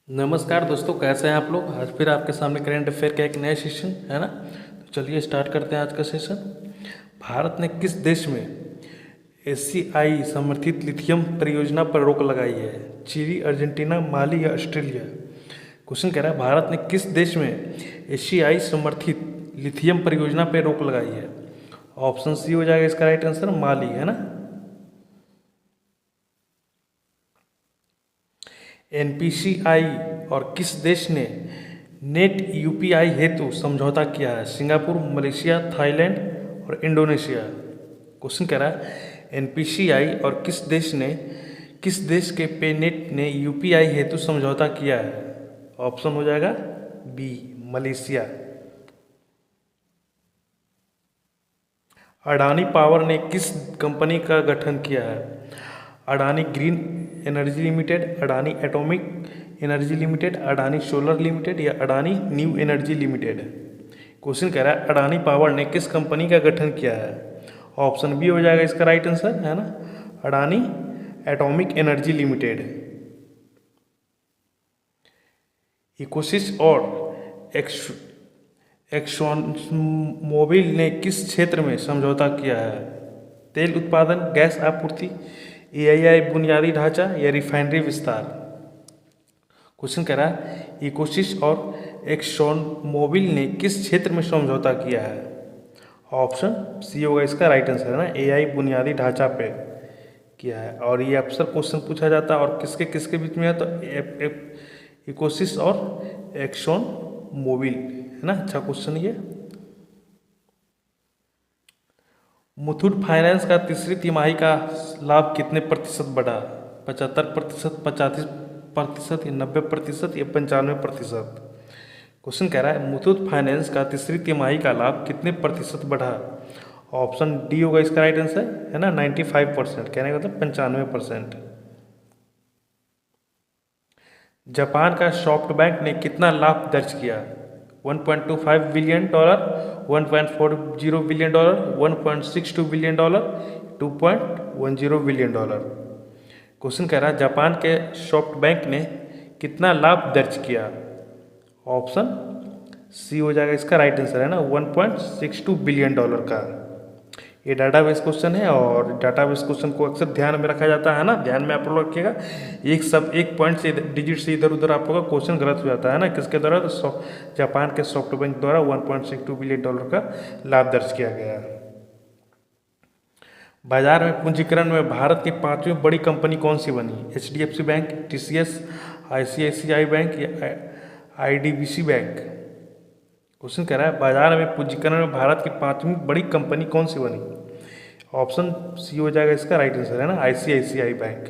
नमस्कार दोस्तों, कैसे हैं आप लोग। आज फिर आपके सामने करेंट अफेयर का एक नया सेशन है ना। तो चलिए स्टार्ट करते हैं आज का सेशन। भारत ने किस देश में एशियाई समर्थित लिथियम परियोजना पर रोक लगाई है? चिली, अर्जेंटीना, माली या ऑस्ट्रेलिया? क्वेश्चन कह रहा है भारत ने किस देश में एशियाई समर्थित लिथियम परियोजना पर रोक लगाई है? ऑप्शन सी हो जाएगा इसका राइट आंसर, माली, है ना। एनपीसीआई और किस देश ने नेट यूपीआई हेतु समझौता किया है? सिंगापुर, मलेशिया, थाईलैंड और इंडोनेशिया? क्वेश्चन कह रहा है एनपीसीआई और किस देश के पेनेट ने यूपीआई हेतु समझौता किया है? ऑप्शन हो जाएगा बी, मलेशिया। अडानी पावर ने किस कंपनी का गठन किया है? Adani green energy limited, Adani atomic energy limited, Adani solar limited या Adani new energy limited? Question कह रहा है अडानी पावर ने किस कंपनी का गठन किया है? ऑप्शन बी हो जाएगा इसका राइट आंसर, है ना, अडानी एटॉमिक एनर्जी लिमिटेड। इकोसिस और एक्सॉन मोबिल ने किस क्षेत्र में समझौता किया है? तेल उत्पादन, गैस आपूर्ति, एआईआई बुनियादी ढांचा या रिफाइनरी विस्तार? क्वेश्चन कह रहा है इकोसिस और एक्सॉन मोबिल ने किस क्षेत्र में समझौता किया है? ऑप्शन सी होगा इसका राइट आंसर, है ना, एआई बुनियादी ढांचा पे किया है। और ये अक्सर क्वेश्चन पूछा जाता है और किसके किसके बीच में है, तो इकोसिस और एक्सॉन मोबिल, है ना। अच्छा क्वेश्चन ये। मुथूट फाइनेंस का तीसरी तिमाही का लाभ कितने प्रतिशत बढ़ा? 75%, 85% या 90% या 95%? क्वेश्चन कह रहा है मुथूट फाइनेंस का तीसरी तिमाही का लाभ कितने प्रतिशत बढ़ा? ऑप्शन डी होगा इसका राइट आंसर, है ना, 95%, कहने का मतलब 95%। जापान का सॉफ्टबैंक ने कितना लाभ दर्ज किया? $1.25 billion, $1.40 billion, $1.62 billion, $2.10 billion? Question कह रहा है जापान के सॉफ्टबैंक ने कितना लाभ दर्ज किया? ऑप्शन सी हो जाएगा इसका राइट आंसर, है ना, $1.62 बिलियन का। ये डाटाबेस क्वेश्चन है और डाटाबेस क्वेश्चन को अक्सर ध्यान में रखा जाता है ना, ध्यान में आप लोग रखिएगा। एक पॉइंट से डिजिट से इधर उधर आप लोग का क्वेश्चन गलत हो जाता है ना। किसके द्वारा? तो जापान के सॉफ्टबैंक द्वारा $1.62 बिलियन का लाभ दर्ज किया गया। बाजार में पूंजीकरण में भारत की 5वीं बड़ी कंपनी कौन सी बनी? HDFC bank, TCS, ICICI bank या IDBC बैंक? क्वेश्चन कह रहा है बाजार में पूंजीकरण में भारत की 5वीं बड़ी कंपनी कौन सी बनी? ऑप्शन सी हो जाएगा इसका राइट आंसर, है ना, ICICI बैंक।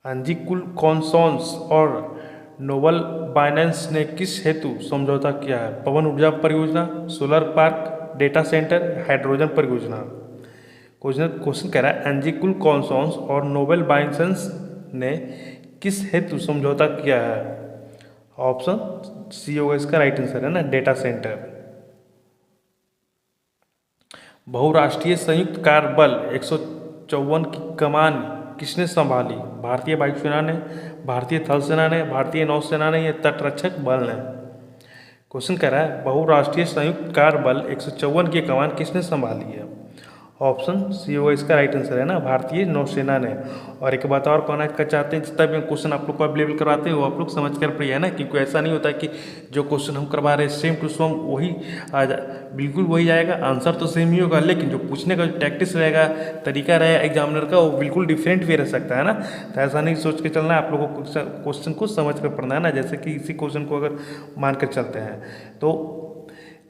अंजिकुल कॉन्सोर्स और नोबल बाइनेंस ने किस हेतु समझौता किया है? पवन ऊर्जा परियोजना, solar park, data centre, hydrogen परियोजना? क्वेश्चन कह रहा है अंजिकुल कॉन्सोर्स और नोबल बाइनेंस ने किस हेतु समझौता किया है? ऑप्शन सी होगा इसका राइट आंसर, है ना, डेटा सेंटर। बहुराष्ट्रीय संयुक्त कार्य बल 154 की कमान किसने संभाली? भारतीय वायुसेना ने, भारतीय थल सेना ने, भारतीय नौसेना ने या तटरक्षक बल ने? क्वेश्चन कह रहा है बहुराष्ट्रीय संयुक्त कार्य बल 154 की कमान किसने संभाली है? ऑप्शन सी होगा इसका राइट आंसर, है ना, भारतीय नौसेना ने। और एक बात और कहना चाहते हैं, जितना भी क्वेश्चन आप लोग को अवेलेबल करवाते हैं वो आप लोग समझ कर पढ़िए, है ना, क्योंकि ऐसा नहीं होता कि जो क्वेश्चन हम करवा रहे हैं सेम टू सेम वही बिल्कुल वही आएगा, आंसर तो सेम ही होगा, लेकिन जो पूछने का जो टैक्टिस रहेगा, तरीका रहेगा एग्जामिनर का, वो बिल्कुल डिफरेंट भी रह सकता है ना। तो ऐसा नहीं सोच के चलना है, आप लोगों को क्वेश्चन को समझ कर पढ़ना है ना। जैसे कि इसी क्वेश्चन को अगर मान कर चलते हैं तो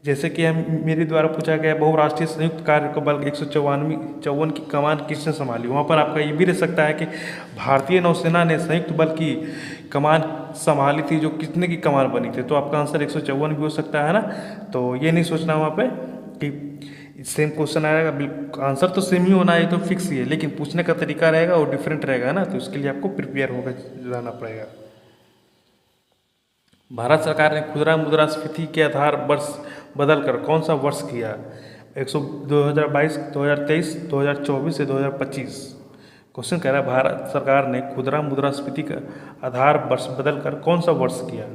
जैसे कि हम मेरे द्वारा पूछा गया बहुराष्ट्रीय संयुक्त कार्य बल 154 की कमान किसने संभाली, वहाँ पर आपका ये भी रह सकता है कि भारतीय नौसेना ने संयुक्त बल की कमान संभाली थी, जो कितने की कमान बनी थी, तो आपका आंसर 154 भी हो सकता है ना। तो ये नहीं सोचना वहाँ पे कि सेम क्वेश्चन आएगा, आंसर तो सेम ही होना है, तो फिक्स ही है, लेकिन पूछने का तरीका रहेगा वो डिफरेंट रहेगा ना, तो इसके लिए आपको प्रिपेयर होकर रहना पड़ेगा। भारत सरकार ने खुदरा मुद्रास्फीति के आधार वर्ष बदलकर कौन सा वर्ष किया? 2022, 2023, 2024 या 2025? क्वेश्चन कह रहा है भारत सरकार ने खुदरा मुद्रास्फीति का आधार वर्ष बदलकर कौन सा वर्ष किया।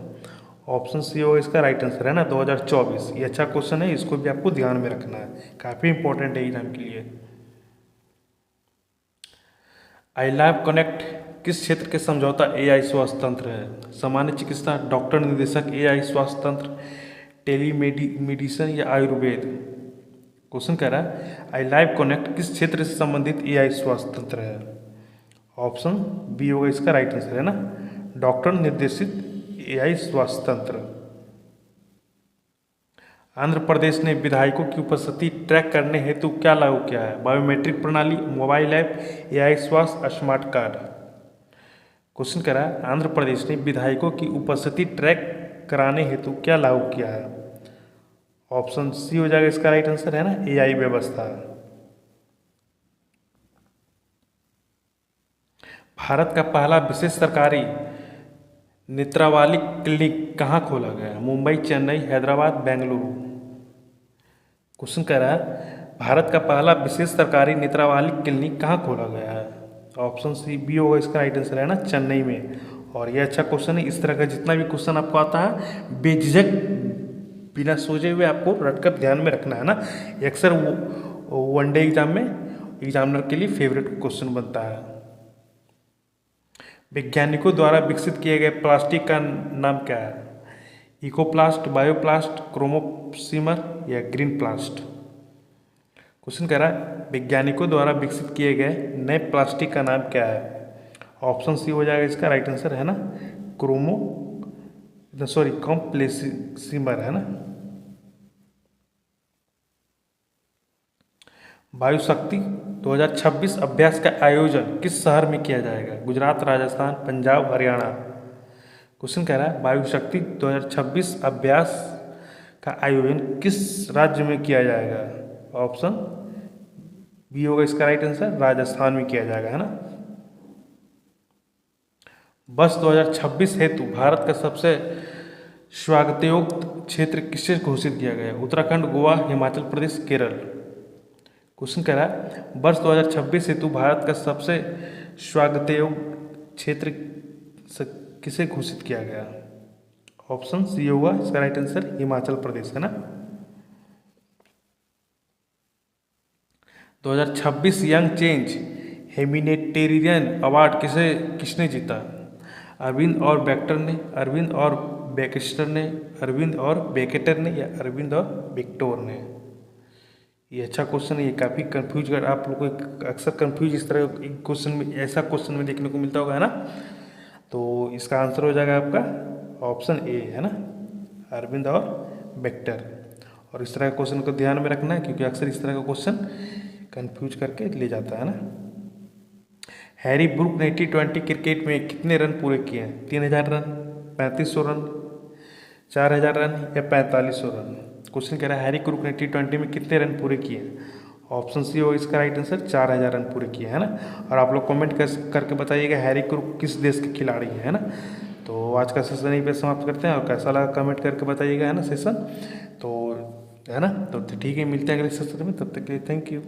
ऑप्शन सी होगा इसका राइट आंसर है ना 2024। ये अच्छा क्वेश्चन है, इसको भी आपको ध्यान में रखना है, काफ़ी इंपॉर्टेंट है एग्जाम के लिए। आई लैब कनेक्ट किस क्षेत्र के समझौता एआई स्वास्थ्य तंत्र है। सामान्य चिकित्सा, डॉक्टर निर्देशक एआई स्वास्थ्य तंत्र, टेलीमेडिसिन या आयुर्वेद। क्वेश्चन कह रहा है आई लाइव कनेक्ट किस क्षेत्र से संबंधित एआई स्वास्थ्य तंत्र है। ऑप्शन बी होगा इसका राइट आंसर है ना डॉक्टर निर्देशित एआई स्वास्थ्य तंत्र। आंध्र प्रदेश ने विधायकों की उपस्थिति ट्रैक करने हेतु क्या लागू किया है। बायोमेट्रिक प्रणाली, मोबाइल ऐप, एआई स्वास्थ्य, स्मार्ट कार्ड। क्वेश्चन कह रहा है आंध्र प्रदेश ने विधायकों की उपस्थिति ट्रैक कराने हेतु क्या लागू किया है। ऑप्शन सी हो जाएगा इसका राइट आंसर है ना एआई व्यवस्था। भारत का पहला विशेष सरकारी नेत्रावली क्लिनिक कहाँ खोला गया। मुंबई, चेन्नई, हैदराबाद, बेंगलुरु। क्वेश्चन कह रहा है भारत का पहला विशेष सरकारी नेत्रावली क्लिनिक कहाँ खोला गया है। ऑप्शन सी बी होगा इसका राइट आंसर है ना चेन्नई में। और ये अच्छा क्वेश्चन है, इस तरह का जितना भी क्वेश्चन आपको आता है बेझिझक बिना सोचे हुए आपको रटकर ध्यान में रखना है ना। अक्सर वनडे एग्जाम में एग्जामिनर के लिए फेवरेट क्वेश्चन बनता है। वैज्ञानिकों द्वारा विकसित किए गए प्लास्टिक का नाम क्या है। इकोप्लास्ट, बायोप्लास्ट, क्रोमोसीमर या ग्रीन प्लास्ट। क्वेश्चन कह रहा है वैज्ञानिकों द्वारा विकसित किए गए नए प्लास्टिक का नाम क्या है। ऑप्शन सी हो जाएगा इसका राइट आंसर है ना कॉम्प्लेक्सीमर है ना। वायु शक्ति 2026 अभ्यास का आयोजन किस शहर में किया जाएगा। गुजरात, राजस्थान, पंजाब, हरियाणा। क्वेश्चन कह रहा है वायु शक्ति 2026 अभ्यास का आयोजन किस राज्य में किया जाएगा। ऑप्शन बी होगा इसका राइट आंसर राजस्थान में किया जाएगा है ना। वर्ष 2026 हेतु भारत का सबसे स्वागतयोग्य क्षेत्र किससे घोषित किया गया। उत्तराखंड, गोवा, हिमाचल प्रदेश, केरल। क्वेश्चन कह रहा है वर्ष 2026 हेतु भारत का सबसे स्वागतयोग्य क्षेत्र किसे घोषित किया गया। ऑप्शन सी होगा इसका राइट आंसर हिमाचल प्रदेश है ना। 2026 यंग चेंज ह्यूमैनिटेरियन अवार्ड किसने जीता। अरविंद और बेक्टर ने, अरविंद और बेकेस्टर ने, अरविंद और बेकेटर ने या अरविंद और विक्टोर ने। ये अच्छा क्वेश्चन है, ये काफ़ी कंफ्यूज कर आप लोगों को अक्सर कंफ्यूज इस तरह क्वेश्चन में ऐसा क्वेश्चन में देखने को मिलता होगा है ना। तो इसका आंसर हो जाएगा आपका ऑप्शन ए है ना अरविंद और बेक्टर। और इस तरह के क्वेश्चन को ध्यान में रखना है क्योंकि अक्सर इस तरह का क्वेश्चन कंफ्यूज करके ले जाता है ना। हैरी ब्रूक ने T20 क्रिकेट में कितने रन पूरे किए हैं। 3000 रन, 3500 रन, 4000 रन या 4500 रन। क्वेश्चन कह रहा है हैरी ब्रूक ने T20 में कितने रन पूरे किए हैं। ऑप्शन सी हो इसका राइट आंसर 4000 रन पूरे किए है ना। और आप लोग कमेंट करके बताइएगा हैरी ब्रूक किस देश के खिलाड़ी हैं है ना। तो आज का सेशन यहीं पे समाप्त करते हैं और कैसा लगा कमेंट करके बताइएगा है ना सेशन। तो है ना तो ठीक है, मिलते हैं अगले सेशन में, तब तक के लिए थैंक यू।